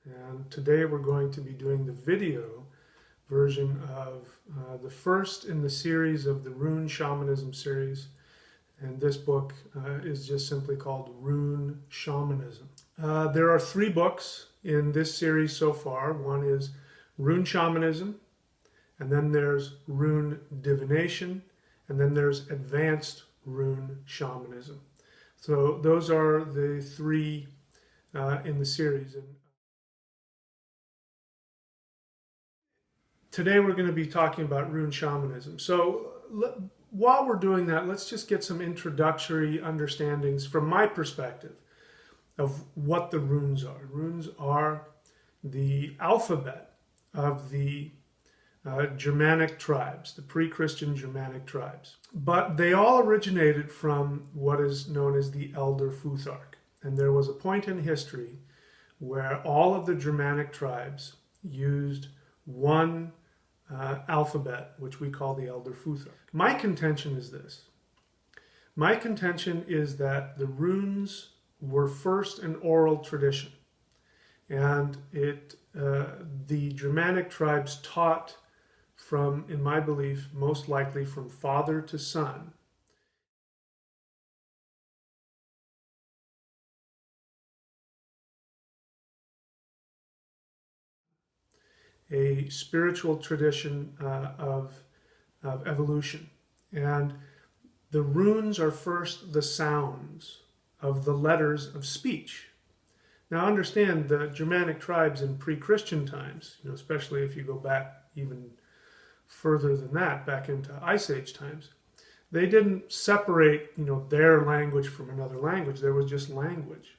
and today we're going to be doing the video version of the first in the series of the Rune Shamanism series, and this book is just simply called Rune Shamanism. There are 3 books in this series so far. One is Rune Shamanism, and then there's Rune Divination, and then there's Advanced Rune Shamanism. So those are the 3 in the series. And today we're going to be talking about Rune Shamanism. So while we're doing that, let's just get some introductory understandings from my perspective of what the runes are. Runes are the alphabet of the Germanic tribes, the pre-Christian Germanic tribes. But they all originated from what is known as the Elder Futhark. And there was a point in history where all of the Germanic tribes used one alphabet, which we call the Elder Futhark. My contention is this. My contention is that the runes were first an oral tradition. And the Germanic tribes taught from, in my belief, most likely from father to son, a spiritual tradition of evolution. And the runes are first the sounds of the letters of speech. Now understand, the Germanic tribes in pre-Christian times, especially if you go back even further than that, back into Ice Age times, they didn't separate, their language from another language. There was just language.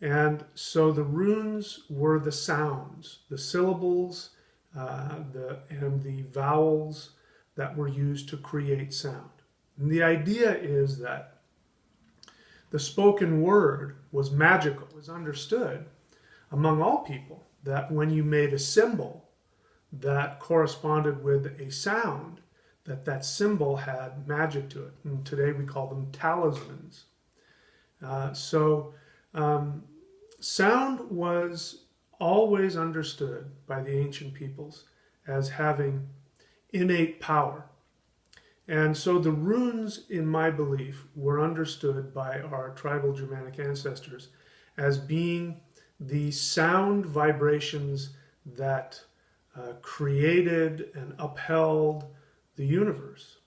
And so the runes were the sounds, the syllables, and the vowels that were used to create sound. And the idea is that the spoken word was magical. It was understood among all people that when you made a symbol that corresponded with a sound, that symbol had magic to it. And today we call them talismans. Sound was always understood by the ancient peoples as having innate power. And so the runes, in my belief, were understood by our tribal Germanic ancestors as being the sound vibrations that created and upheld the universe.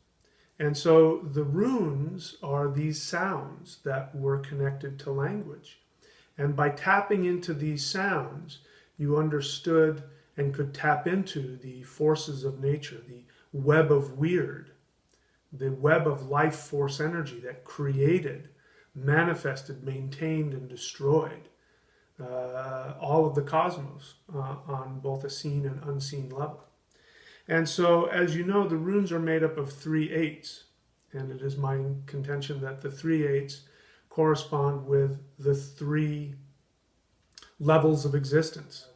And so the runes are these sounds that were connected to language. And by tapping into these sounds, you understood and could tap into the forces of nature, the web of weird, the web of life force energy that created, manifested, maintained, and destroyed all of the cosmos on both a seen and unseen level. And so, as you know, the runes are made up of 3 eights, and it is my contention that the 3 eights correspond with the 3 levels of existence: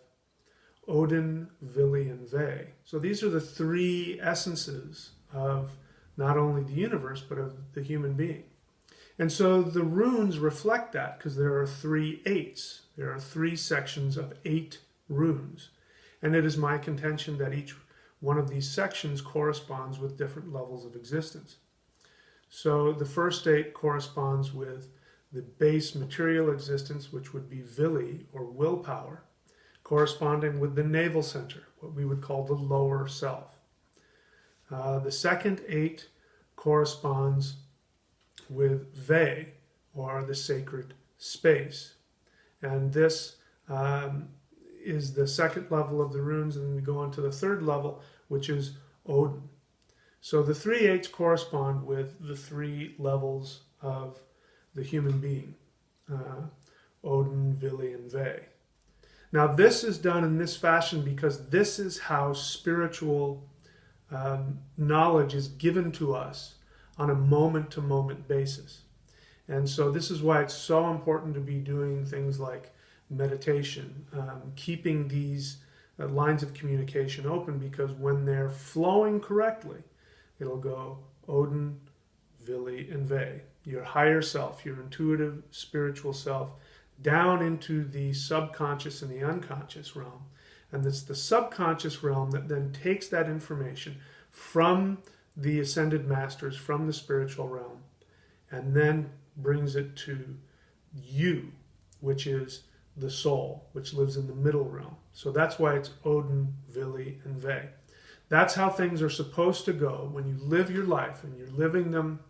Odin, Vili, and Ve. So these are the 3 essences of not only the universe, but of the human being. And so the runes reflect that, because there are 3 eights. There are 3 sections of 8 runes. And it is my contention that each one of these sections corresponds with different levels of existence. So the first 8 corresponds with the base material existence, which would be Vili, or willpower, corresponding with the navel center, what we would call the lower self. The second 8 corresponds with Ve, or the sacred space. And this is the second level of the runes, and then we go on to the 3rd level, which is Odin. So the 3 eights correspond with the 3 levels of the human being: Odin, Vili, and Ve. Now this is done in this fashion because this is how spiritual knowledge is given to us on a moment-to-moment basis. And so this is why it's so important to be doing things like meditation, keeping these lines of communication open, because when they're flowing correctly, it'll go Odin, Vili, and Ve. Your higher self, your intuitive spiritual self, down into the subconscious and the unconscious realm. And it's the subconscious realm that then takes that information from the ascended masters, from the spiritual realm, and then brings it to you, which is the soul, which lives in the middle realm. So that's why it's Odin, Vili, and Ve. That's how things are supposed to go when you live your life and you're living them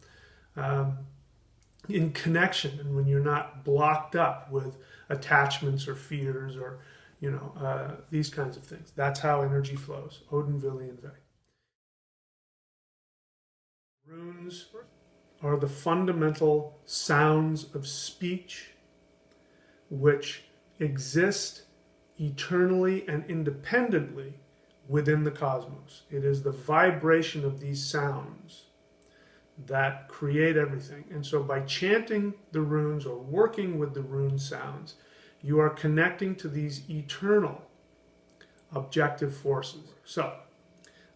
in connection, and when you're not blocked up with attachments or fears or these kinds of things. That's how energy flows. Odin, Vili, and Ve. Runes are the fundamental sounds of speech which exist eternally and independently within the cosmos. It is the vibration of these sounds that create everything. And so by chanting the runes or working with the rune sounds, you are connecting to these eternal objective forces. So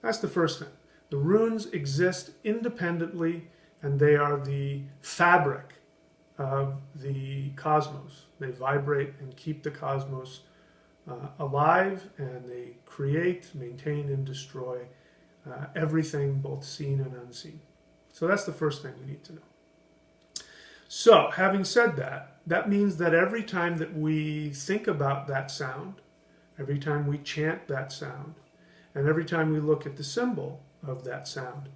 that's the first thing. The runes exist independently, and they are the fabric of the cosmos. They vibrate and keep the cosmos alive, and they create, maintain, and destroy everything, both seen and unseen. So that's the first thing we need to know. So, having said that, that means that every time that we think about that sound, every time we chant that sound, and every time we look at the symbol of that sound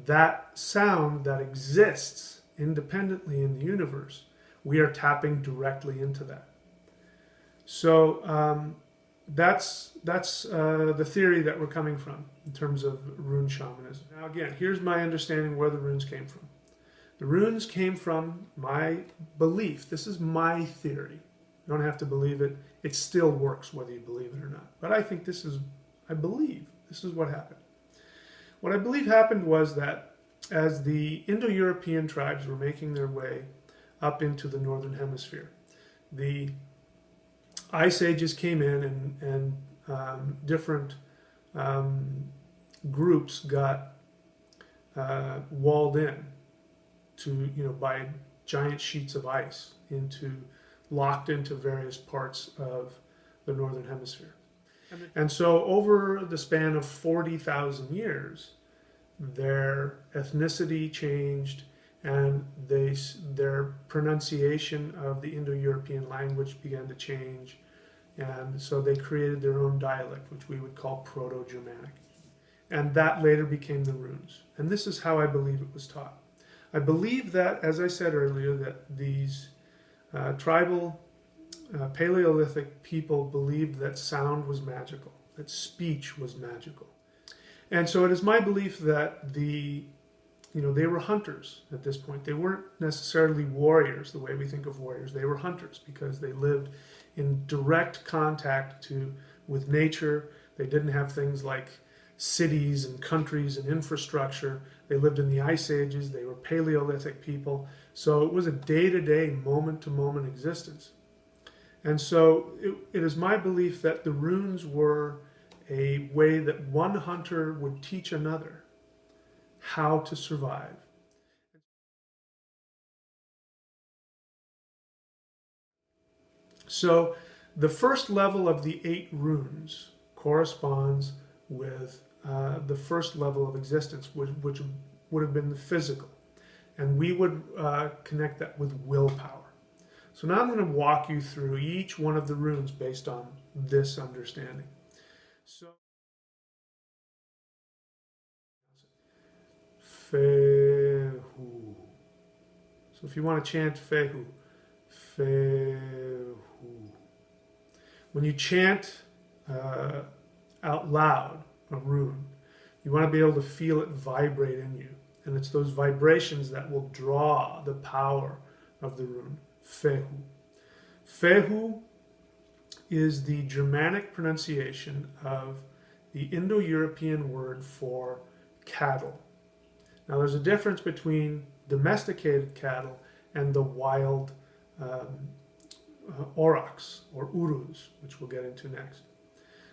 that exists independently in the universe, we are tapping directly into that. So that's the theory that we're coming from in terms of rune shamanism. Now again, here's my understanding where the runes came from. The runes came from my belief. This is my theory. You don't have to believe it. It still works whether you believe it or not. But I think I believe this is what happened. What I believe happened was that as the Indo-European tribes were making their way up into the northern hemisphere, the ice ages came in, and different groups got walled in by giant sheets of ice, locked into various parts of the northern hemisphere. And so over the span of 40,000 years, their ethnicity changed, and their pronunciation of the Indo-European language began to change. And so they created their own dialect, which we would call Proto-Germanic. And that later became the runes. And this is how I believe it was taught. I believe that, as I said earlier, that these tribal Paleolithic people believed that sound was magical, that speech was magical. And so it is my belief that they were hunters at this point. They weren't necessarily warriors the way we think of warriors. They were hunters because they lived in direct contact with nature. They didn't have things like cities and countries and infrastructure. They lived in the ice ages. They were Paleolithic people. So it was a day-to-day, moment-to-moment existence. And so it is my belief that the runes were a way that one hunter would teach another how to survive. So the first level of the 8 runes corresponds with the first level of existence, which would have been the physical. And we would connect that with willpower. So now I'm going to walk you through each one of the runes based on this understanding. So, Fehu. So if you want to chant Fehu, Fehu. When you chant out loud a rune, you want to be able to feel it vibrate in you. And it's those vibrations that will draw the power of the rune. Fehu. Fehu is the Germanic pronunciation of the Indo-European word for cattle. Now there's a difference between domesticated cattle and the wild aurochs or urus, which we'll get into next.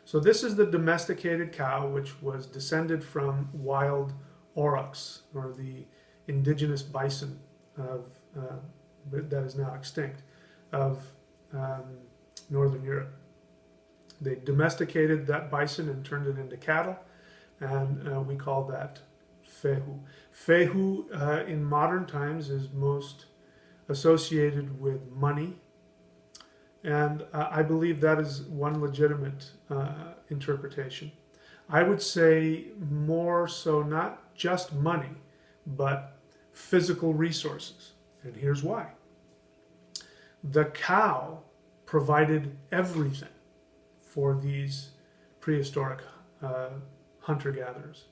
So this is the domesticated cow, which was descended from wild aurochs, or the indigenous bison that is now extinct, of Northern Europe. They domesticated that bison and turned it into cattle, and we call that Fehu. Fehu in modern times is most associated with money, and I believe that is one legitimate interpretation. I would say more so not just money, but physical resources. And here's why. The cow provided everything for these prehistoric hunter-gatherers.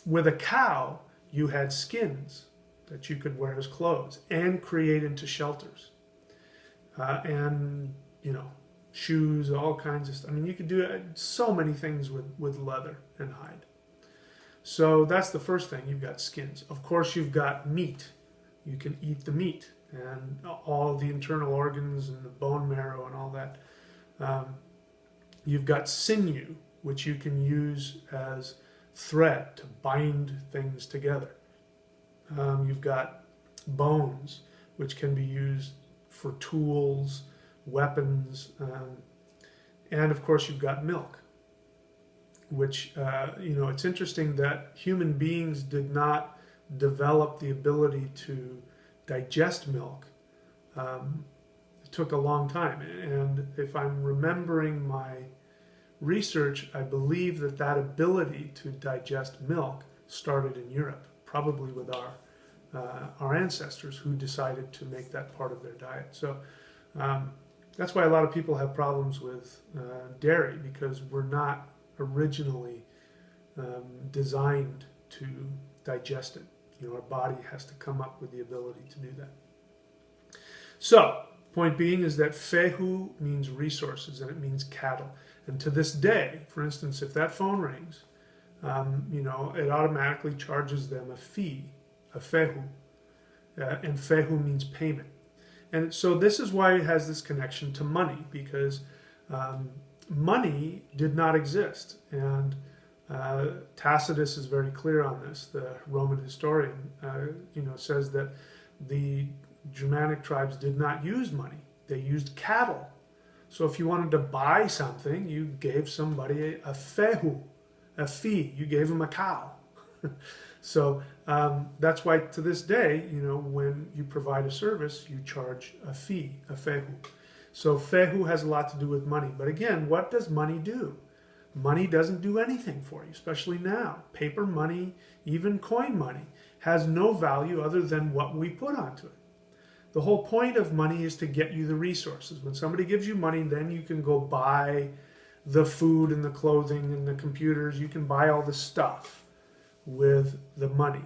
With a cow, you had skins that you could wear as clothes and create into shelters. And, you know, shoes, all kinds of stuff. I mean, you could do so many things with leather and hide. So that's the first thing. You've got skins. Of course, you've got meat. You can eat the meat and all the internal organs and the bone marrow and all that. You've got sinew, which you can use as thread to bind things together. You've got bones, which can be used for tools, weapons, and of course you've got milk, which, you know, it's interesting that human beings did not develop the ability to digest milk. It took a long time, and if I'm remembering my research, I believe that that ability to digest milk started in Europe, probably with our ancestors who decided to make that part of their diet. So that's why a lot of people have problems with dairy, because we're not originally designed to digest it. You know, our body has to come up with the ability to do that. So, point being is that Fehu means resources, and it means cattle. And to this day, for instance, if that phone rings, you know, it automatically charges them a fee, a Fehu. And Fehu means payment. And so this is why it has this connection to money, because money did not exist. And Tacitus is very clear on this. The Roman historian, you know, says that the Germanic tribes did not use money. They used cattle. So if you wanted to buy something, you gave somebody a Fehu, a fee. You gave them a cow. So that's why to this day, you know, when you provide a service, you charge a fee, a Fehu. So Fehu has a lot to do with money. But again, what does money do? Money doesn't do anything for you, especially now. Paper money, even coin money, has no value other than what we put onto it. The whole point of money is to get you the resources. When somebody gives you money, then you can go buy the food and the clothing and the computers. You can buy all the stuff with the money.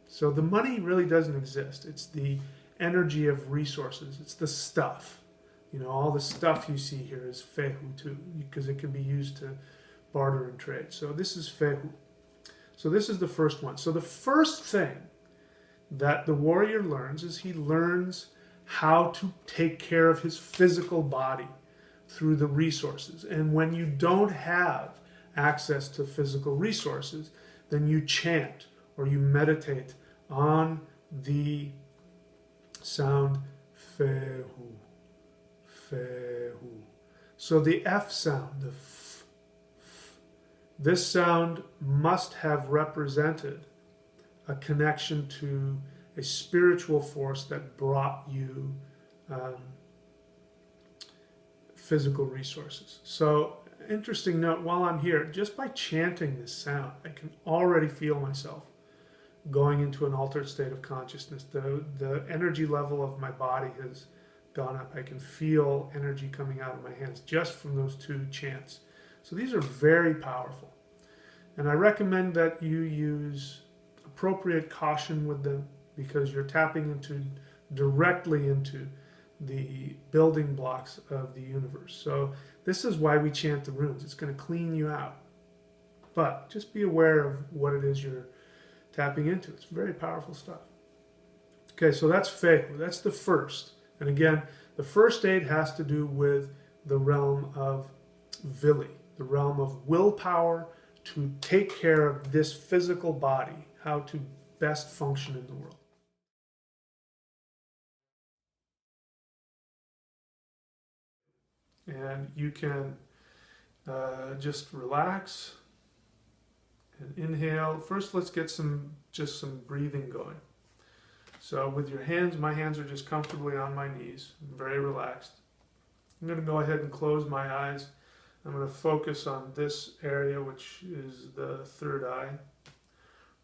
So the money really doesn't exist. It's the energy of resources. It's the stuff. You know, all the stuff you see here is Fehu too, because it can be used to barter and trade. So this is Fehu. So this is the first one. So the first thing that the warrior learns is he learns how to take care of his physical body through the resources. And when you don't have access to physical resources, then you chant or you meditate on the sound Fehu, Fehu. So the F sound, the F, this sound must have represented a connection to a spiritual force that brought you physical resources. So, interesting note, while I'm here, just by chanting this sound, I can already feel myself going into an altered state of consciousness. The energy level of my body has gone up. I can feel energy coming out of my hands just from those two chants. So these are very powerful. And I recommend that you use appropriate caution with them, because you're tapping directly into the building blocks of the universe. So this is why we chant the runes. It's going to clean you out. But just be aware of what it is you're tapping into. It's very powerful stuff. Okay, so that's Fehu. That's the first. And again, the first 8 has to do with the realm of Vili, the realm of willpower to take care of this physical body, how to best function in the world. And you can just relax and inhale. First, let's get just some breathing going. So with your hands, my hands are just comfortably on my knees. I'm very relaxed. I'm going to go ahead and close my eyes. I'm going to focus on this area, which is the third eye,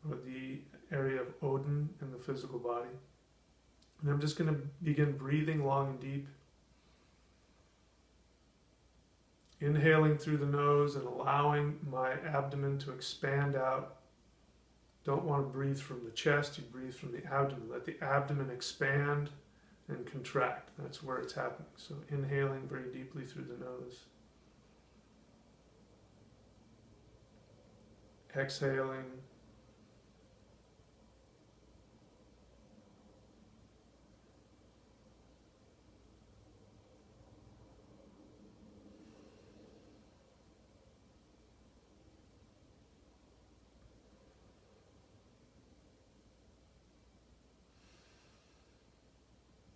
or the area of Odin in the physical body. And I'm just going to begin breathing long and deep. Inhaling through the nose and allowing my abdomen to expand out. Don't want to breathe from the chest, you breathe from the abdomen. Let the abdomen expand and contract. That's where it's happening. So inhaling very deeply through the nose. Exhaling.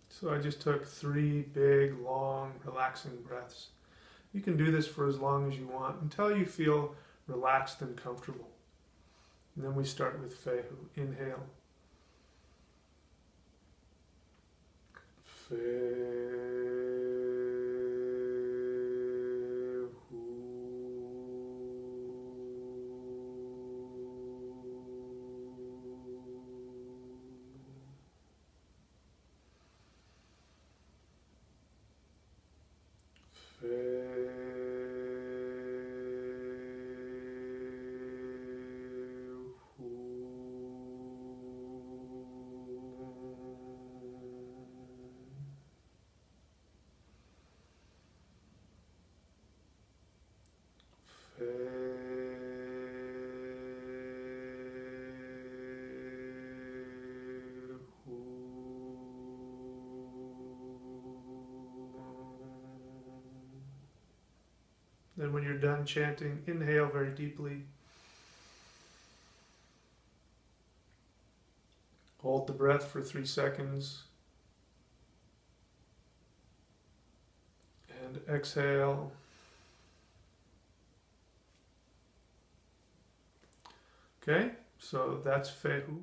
So I just took 3 big, long, relaxing breaths. You can do this for as long as you want until you feel relaxed and comfortable. And then we start with Fehu. Inhale. Then when you're done chanting, inhale very deeply. Hold the breath for 3 seconds. And exhale. Okay, so that's Fehu.